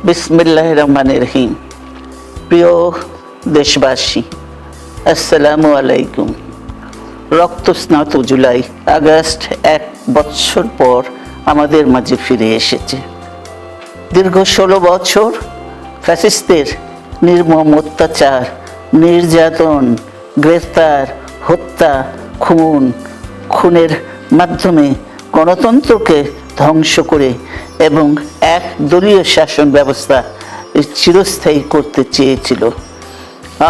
বিসমিল্লাহির রহমানির রহিম। প্রিয় দেশবাসী, আসসালামু আলাইকুম। রক্তস্নাত জুলাই আগস্ট 1 বছর পর আমাদের মাঝে ফিরে এসেছে। দীর্ঘ 16 বছর ফ্যাসিস্টদের নির্মম অত্যাচার, নির্যাতন, গ্রেফতার, হত্যা, খুনের মাধ্যমে গণতন্ত্রকে ধ্বংস করে এবং এক দলীয় শাসন ব্যবস্থা চিরস্থায়ী করতে চেয়েছিল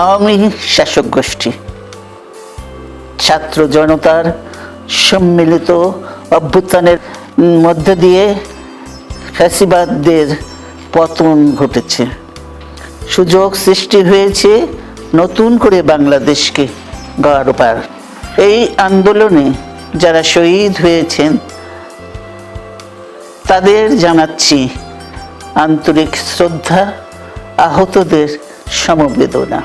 আওয়ামী শাসক গোষ্ঠী। ছাত্র জনতার সম্মিলিত অভ্যুত্থানের মধ্য দিয়ে ফ্যাসিবাদদের পতন ঘটেছে। সুযোগ সৃষ্টি হয়েছে নতুন করে বাংলাদেশকে গড়বার। এই আন্দোলনে যারা শহীদ হয়েছেন তাদের জানাচ্ছি আন্তরিক শ্রদ্ধা, আহতদের সমবেদনা।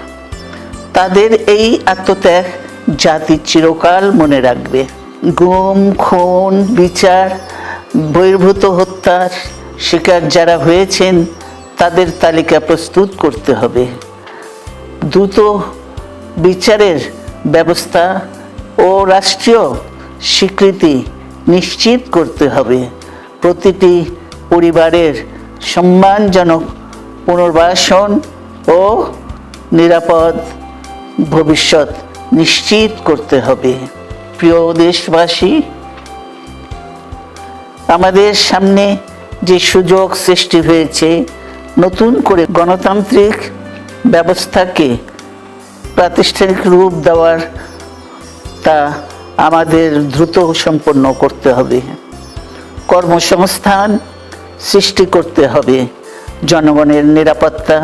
তাদের এই আত্মত্যাগ জাতি চিরকাল মনে রাখবে। গুম, খুন, বিচার বহির্ভূত হত্যার শিকার যারা হয়েছেন তাদের তালিকা প্রস্তুত করতে হবে। দ্রুত বিচারের ব্যবস্থা ও রাষ্ট্রীয় স্বীকৃতি নিশ্চিত করতে হবে। প্রতিটি পরিবারের সম্মানজনক পুনর্বাসন ও নিরাপদ ভবিষ্যৎ নিশ্চিত করতে হবে। প্রিয় দেশবাসী, আমাদের সামনে যে সুযোগ সৃষ্টি হয়েছে নতুন করে গণতান্ত্রিক ব্যবস্থাকে প্রাতিষ্ঠানিক রূপ দেওয়ার, তা আমাদের দ্রুত সম্পন্ন করতে হবে। কর্মসংস্থান সৃষ্টি করতে হবে, জনগণের নিরাপত্তা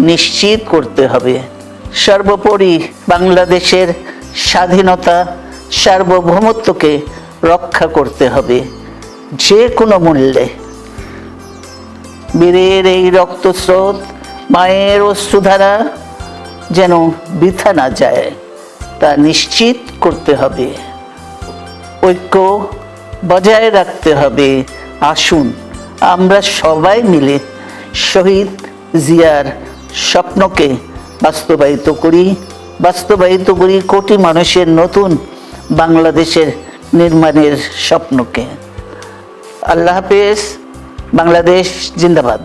নিশ্চিত করতে হবে। সর্বোপরি বাংলাদেশের স্বাধীনতা, সার্বভৌমত্বকে রক্ষা করতে হবে যে কোনো মূল্যে। বীরের এই রক্তস্রোত, মায়ের অশ্রুধারা যেন বৃথা না যায় তা নিশ্চিত করতে হবে। ঐক্য বজায় রাখতে হবে। আসুন আমরা সবাই মিলে শহীদ জিয়ার স্বপ্নকে বাস্তবায়িত করি কোটি মানুষের নতুন বাংলাদেশের নির্মাণের স্বপ্নকে। আল্লাহ হাফেজ। বাংলাদেশ জিন্দাবাদ।